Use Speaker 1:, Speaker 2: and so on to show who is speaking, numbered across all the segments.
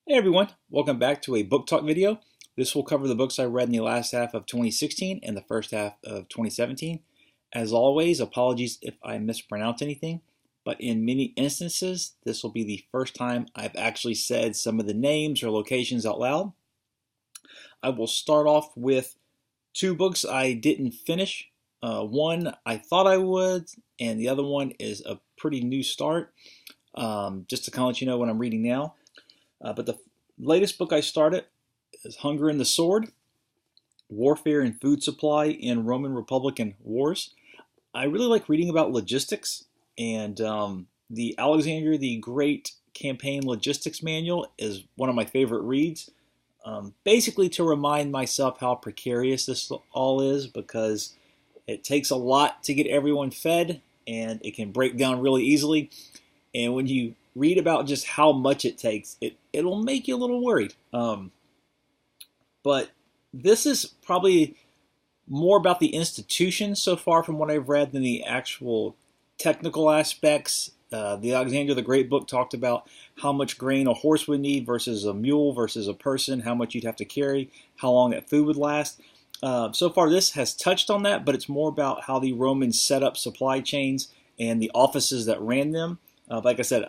Speaker 1: Hey everyone, welcome back to a book talk video. This will cover the books I read in the last half of 2016 and the first half of 2017. As always, apologies if I mispronounce anything, but in many instances, this will be the first time I've actually said some of the names or locations out loud. I will start off with two books I didn't finish. One I thought I would, and the other one is a pretty new start, just to kind of let you know what I'm reading now. But the latest book I started is Hunger and the Sword, Warfare and Food Supply in Roman Republican Wars. I really like reading about logistics, and the Alexander the Great Campaign Logistics Manual is one of my favorite reads. Basically to remind myself how precarious this all is, because it takes a lot to get everyone fed, and it can break down really easily. And when you read about just how much it takes, it'll make you a little worried. But this is probably more about the institution so far from what I've read than the actual technical aspects. The Alexander the Great book talked about how much grain a horse would need versus a mule versus a person, how much you'd have to carry, how long that food would last. So far, this has touched on that, but it's more about how the Romans set up supply chains and the offices that ran them. Like I said,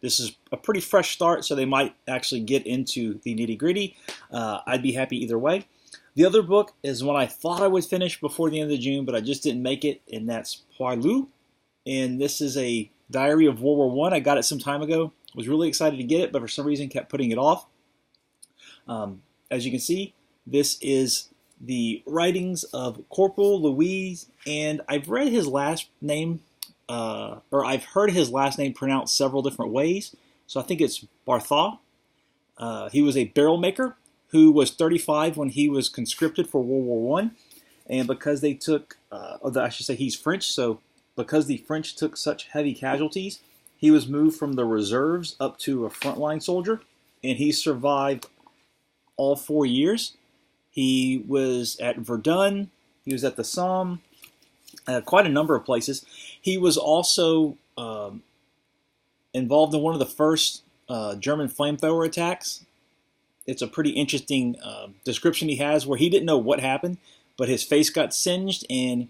Speaker 1: this is a pretty fresh start, so they might actually get into the nitty-gritty. I'd be happy either way. The other book is one I thought I would finish before the end of June, but I just didn't make it, and that's Poilu. And this is a diary of World War I. I got it some time ago. Was really excited to get it, but for some reason kept putting it off. As you can see, this is the writings of Corporal Louis, and I've read his last name, or I've heard his last name pronounced several different ways. So I think it's Bartha. He was a barrel maker who was 35 when he was conscripted for World War I. And because they took, I should say he's French, so because the French took such heavy casualties, he was moved from the reserves up to a frontline soldier, and he survived all 4 years. He was at Verdun, he was at the Somme, quite a number of places. He was also involved in one of the first German flamethrower attacks. It's a pretty interesting description he has where he didn't know what happened, but his face got singed and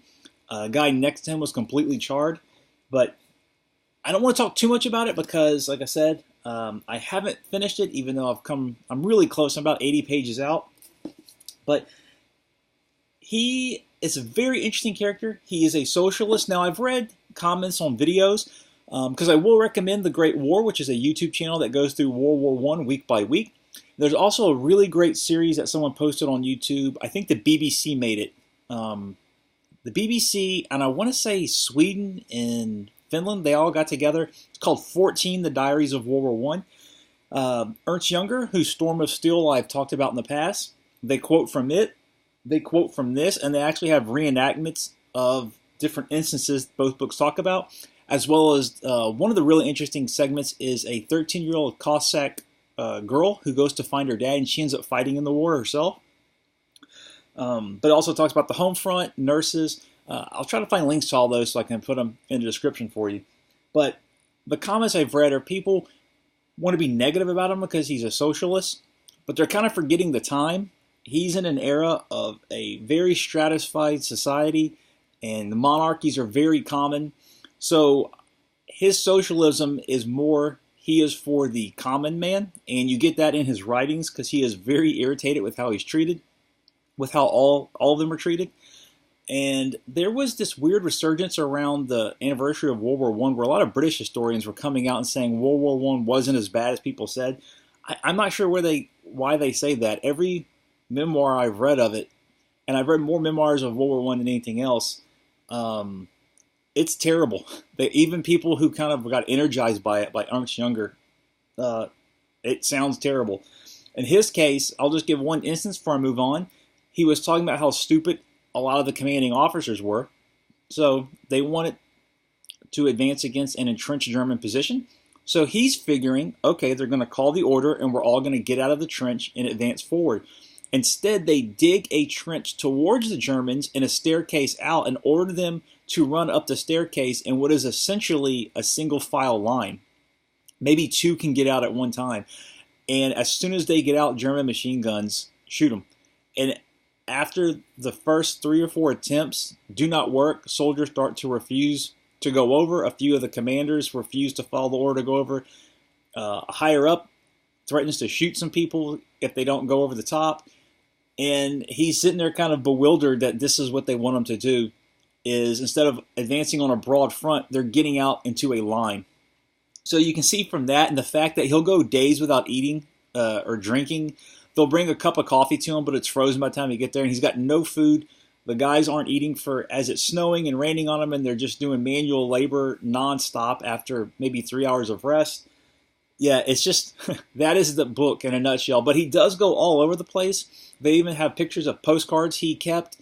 Speaker 1: a guy next to him was completely charred. But I don't want to talk too much about it because, like I said, I haven't finished it, even though I'm really close. I'm about 80 pages out. But he is a very interesting character. He is a socialist. Now, I've read comments on videos because I will recommend The Great War, which is a YouTube channel that goes through World War I week by week. There's also a really great series that someone posted on YouTube. I think the BBC made it. The BBC, and I want to say Sweden and Finland, they all got together. It's called 14, The Diaries of World War I. Ernst Younger, whose Storm of Steel I've talked about in the past, they quote from it, they quote from this, and they actually have reenactments of different instances both books talk about, as well as one of the really interesting segments is a 13-year-old Cossack girl who goes to find her dad, and she ends up fighting in the war herself. But it also talks about the home front, nurses. I'll try to find links to all those so I can put them in the description for you. But the comments I've read are people want to be negative about him because he's a socialist, but they're kind of forgetting the time. He's in an era of a very stratified society, and the monarchies are very common. So his socialism is more, he is for the common man, and you get that in his writings because he is very irritated with how he's treated, with how all of them are treated. And there was this weird resurgence around the anniversary of World War I where a lot of British historians were coming out and saying World War I wasn't as bad as people said. I'm not sure why they say that. Every memoir I've read of it, and I've read more memoirs of World War I than anything else, it's terrible. Even people who kind of got energized by it, like Ernst Younger, it sounds terrible. In his case, I'll just give one instance before I move on. He was talking about how stupid a lot of the commanding officers were. So they wanted to advance against an entrenched German position. So he's figuring, okay, they're going to call the order and we're all going to get out of the trench and advance forward. Instead, they dig a trench towards the Germans and a staircase out and order them to run up the staircase in what is essentially a single file line. Maybe two can get out at one time. And as soon as they get out, German machine guns shoot them. And after the first 3 or 4 attempts do not work, soldiers start to refuse to go over. A few of the commanders refuse to follow the order to go over. Higher up threatens to shoot some people if they don't go over the top. And he's sitting there kind of bewildered that this is what they want him to do, is instead of advancing on a broad front, they're getting out into a line. So you can see from that and the fact that he'll go days without eating or drinking. They'll bring a cup of coffee to him, but it's frozen by the time you get there, and he's got no food. The guys aren't eating as it's snowing and raining on them, and they're just doing manual labor nonstop after maybe 3 hours of rest. Yeah, it's just, that is the book in a nutshell. But he does go all over the place. They even have pictures of postcards he kept,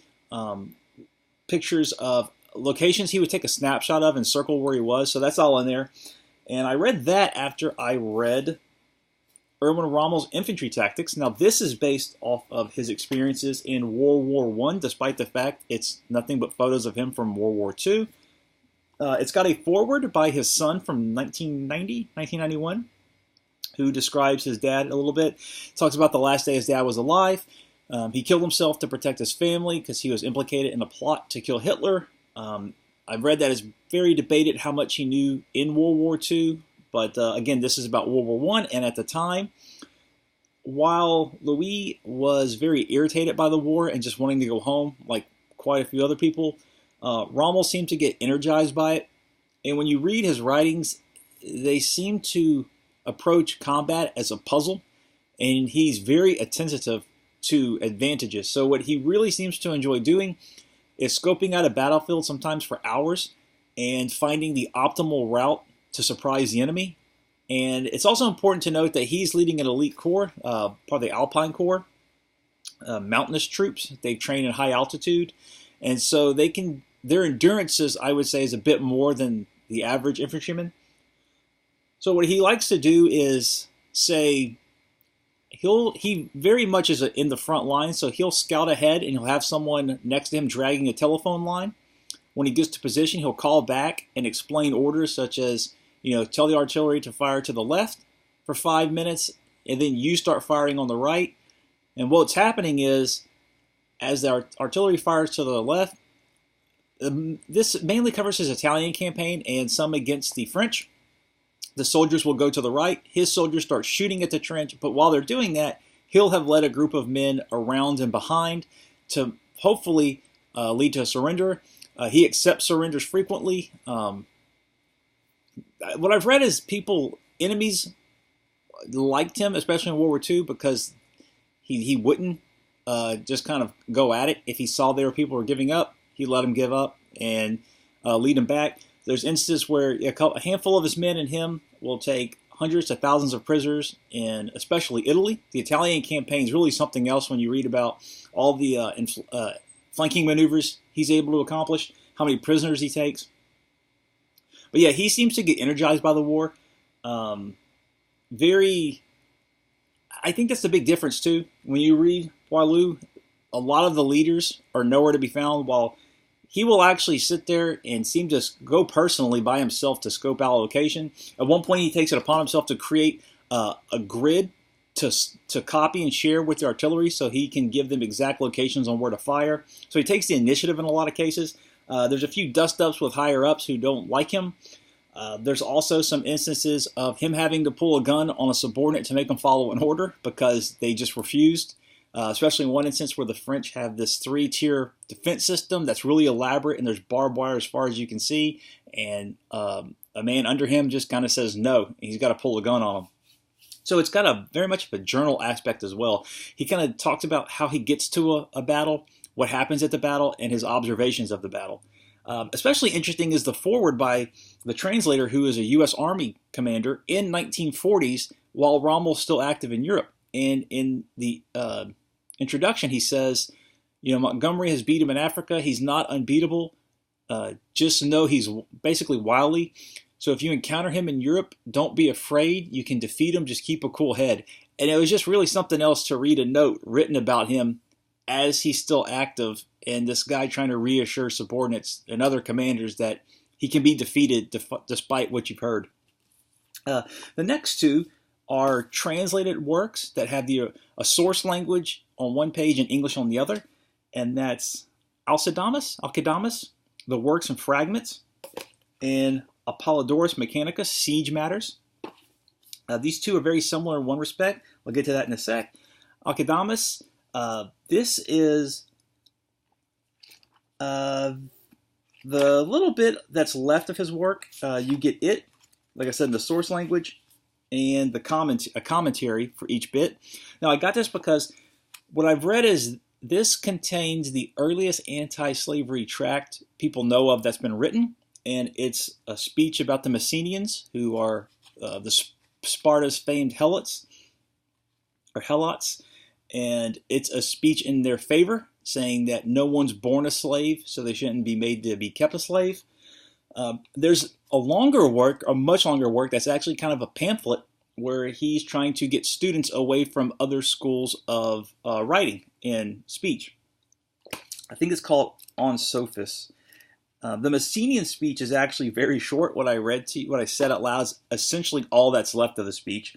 Speaker 1: pictures of locations he would take a snapshot of and circle where he was. So that's all in there. And I read that after I read Erwin Rommel's Infantry Tactics. Now, this is based off of his experiences in World War I, despite the fact it's nothing but photos of him from World War II. It's got a foreword by his son from 1991, who describes his dad a little bit. Talks about the last day his dad was alive. He killed himself to protect his family because he was implicated in a plot to kill Hitler. I've read that it's very debated how much he knew in World War II. But again, this is about World War I, and at the time, while Louis was very irritated by the war and just wanting to go home, like quite a few other people, Rommel seemed to get energized by it. And when you read his writings, they seem to approach combat as a puzzle, and he's very attentive to advantages. So what he really seems to enjoy doing is scoping out a battlefield sometimes for hours and finding the optimal route to surprise the enemy. And it's also important to note that he's leading an elite corps, part of the Alpine Corps, mountainous troops. They train at high altitude, and so their endurance is, I would say, is a bit more than the average infantryman. So what he likes to do is say he very much is in the front line, so he'll scout ahead and he'll have someone next to him dragging a telephone line. When he gets to position, he'll call back and explain orders such as, tell the artillery to fire to the left for 5 minutes, and then you start firing on the right. And what's happening is, as the artillery fires to the left, this mainly covers his Italian campaign and some against the French. The soldiers will go to the right. His soldiers start shooting at the trench, but while they're doing that, he'll have led a group of men around and behind to hopefully lead to a surrender. He accepts surrenders frequently. What I've read is enemies liked him, especially in World War II, because he wouldn't just kind of go at it. If he saw there were people were giving up, he'd let them give up and lead them back. There's instances where a handful of his men and him will take hundreds of thousands of prisoners in especially Italy. The Italian campaign is really something else when you read about all the flanking maneuvers he's able to accomplish, how many prisoners he takes. But yeah, he seems to get energized by the war. I think that's the big difference too. When you read Boileau, a lot of the leaders are nowhere to be found, while he will actually sit there and seem to go personally by himself to scope out a location. At one point, he takes it upon himself to create a grid to copy and share with the artillery so he can give them exact locations on where to fire. So he takes the initiative in a lot of cases. There's a few dust-ups with higher-ups who don't like him. There's also some instances of him having to pull a gun on a subordinate to make them follow an order because they just refused. Especially in one instance where the French have this 3-tier defense system that's really elaborate, and there's barbed wire as far as you can see, and a man under him just kind of says no, and he's got to pull a gun on him. So it's got very much of a journal aspect as well. He kind of talks about how he gets to a battle, what happens at the battle, and his observations of the battle. Especially interesting is the foreword by the translator, who is a U.S. Army commander in 1940s while Rommel's still active in Europe. And in the introduction, he says, Montgomery has beat him in Africa. He's not unbeatable. Just know he's basically wily. So if you encounter him in Europe, don't be afraid. You can defeat him. Just keep a cool head. And it was just really something else to read a note written about him as he's still active, and this guy trying to reassure subordinates and other commanders that he can be defeated despite what you've heard. The next two are translated works that have a source language on one page and English on the other, and that's Alcidamas, the works and fragments, and Apollodorus Mechanicus, siege matters. These two are very similar in one respect. I'll get to that in a sec. Alcidamas, this is the little bit that's left of his work. You get it, like I said, in the source language, and a commentary for each bit. Now, I got this because what I've read is this contains the earliest anti-slavery tract people know of that's been written, and it's a speech about the Messenians, who are the Sparta's famed helots, and it's a speech in their favor, saying that no one's born a slave, so they shouldn't be made to be kept a slave. There's a much longer work that's actually kind of a pamphlet where he's trying to get students away from other schools of writing and speech. I think it's called On Sophis. The Messenian speech is actually very short. What I said out loud is essentially all that's left of the speech.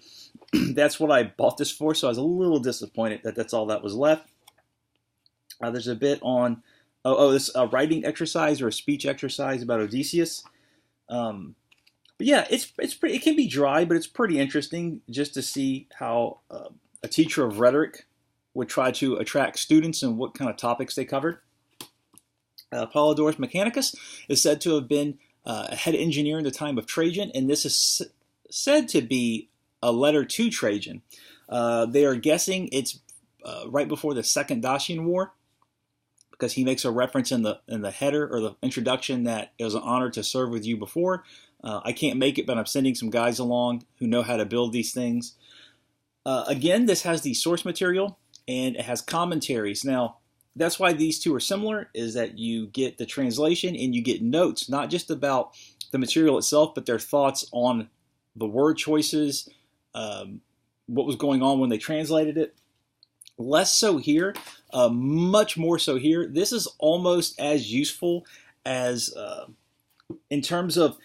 Speaker 1: That's what I bought this for, so I was a little disappointed that that's all that was left. There's a bit on this writing exercise or a speech exercise about Odysseus. But yeah, it's pretty. It can be dry, but it's pretty interesting just to see how a teacher of rhetoric would try to attract students and what kind of topics they covered. Apollodorus Mechanicus is said to have been a head engineer in the time of Trajan, and this is said to be a letter to Trajan. They are guessing it's right before the Second Dacian War, because he makes a reference in the header or the introduction that it was an honor to serve with you before. I can't make it, but I'm sending some guys along who know how to build these things. Again, this has the source material, and it has commentaries. Now, that's why these two are similar, is that you get the translation and you get notes, not just about the material itself, but their thoughts on the word choices, what was going on when they translated it. Less so here, much more so here. This is almost as useful as in terms of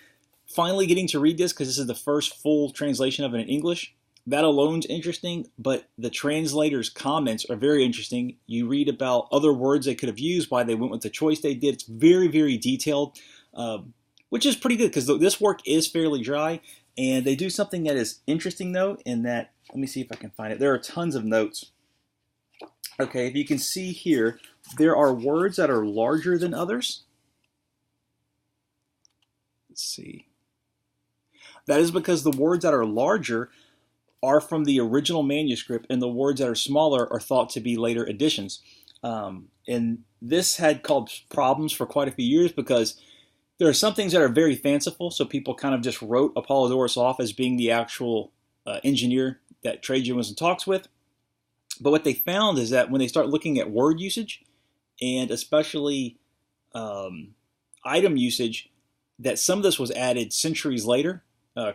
Speaker 1: finally getting to read this, because this is the first full translation of it in English. That alone's interesting, but the translator's comments are very interesting. You read about other words they could have used, why they went with the choice they did. It's very, very detailed, which is pretty good because this work is fairly dry. And they do something that is interesting, though, in that, let me see if I can find it. There are tons of notes. Okay, if you can see here, there are words that are larger than others. Let's see. That is because the words that are larger are from the original manuscript, and the words that are smaller are thought to be later additions. And this had caused problems for quite a few years because there are some things that are very fanciful, so people kind of just wrote Apollodorus off as being the actual engineer that Trajan was in talks with. But what they found is that when they start looking at word usage, and especially item usage, that some of this was added centuries later,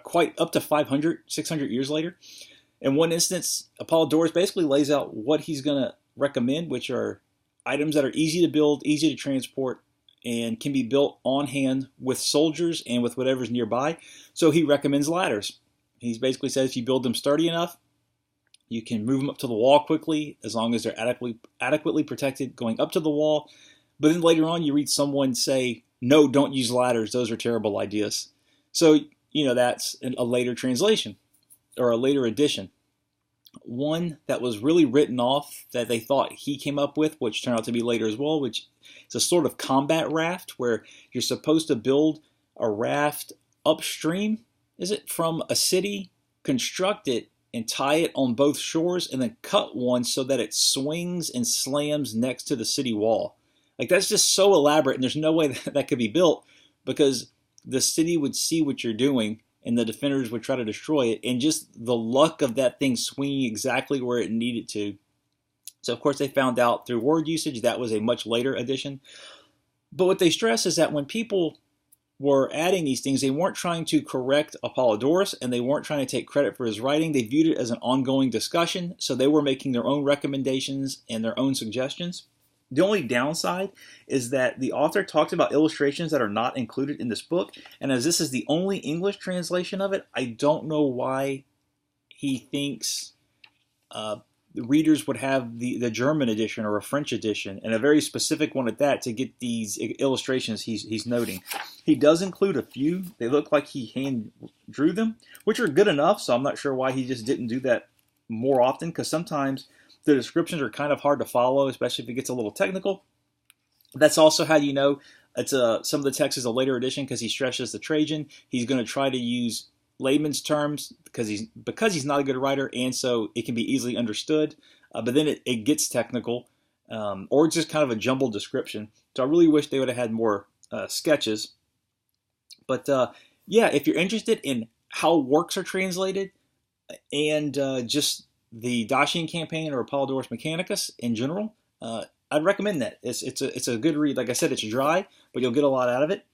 Speaker 1: quite up to 500, 600 years later. In one instance, Apollodorus basically lays out what he's going to recommend, which are items that are easy to build, easy to transport, and can be built on hand with soldiers and with whatever's nearby. So he recommends ladders. He basically says if you build them sturdy enough, you can move them up to the wall quickly as long as they're adequately protected going up to the wall. But then later on you read someone say, no, don't use ladders. Those are terrible ideas. So, that's a later translation or a later edition. One that was really written off that they thought he came up with, which turned out to be later as well, which is a sort of combat raft where you're supposed to build a raft upstream, is it, from a city, construct it, and tie it on both shores, and then cut one so that it swings and slams next to the city wall. Like, that's just so elaborate, and there's no way that could be built because the city would see what you're doing, and the defenders would try to destroy it, and just the luck of that thing swinging exactly where it needed to. So, of course, they found out through word usage that was a much later addition. But what they stress is that when people were adding these things, they weren't trying to correct Apollodorus, and they weren't trying to take credit for his writing. They viewed it as an ongoing discussion, so they were making their own recommendations and their own suggestions. The only downside is that the author talks about illustrations that are not included in this book, and as this is the only English translation of it, I don't know why he thinks the readers would have the German edition or a French edition, and a very specific one at that, to get these illustrations he's noting. He does include a few. They look like he hand drew them, which are good enough, so I'm not sure why he just didn't do that more often, because sometimes the descriptions are kind of hard to follow, especially if it gets a little technical. That's also how you know it's some of the text is a later edition, because he stresses the Trajan. He's going to try to use layman's terms because he's not a good writer, and so it can be easily understood. But then it gets technical, or just kind of a jumbled description. So I really wish they would have had more sketches. But yeah, if you're interested in how works are translated, and just the Dacian campaign or Apollodorus Mechanicus in general, I'd recommend that. It's a good read. Like I said, it's dry, but you'll get a lot out of it.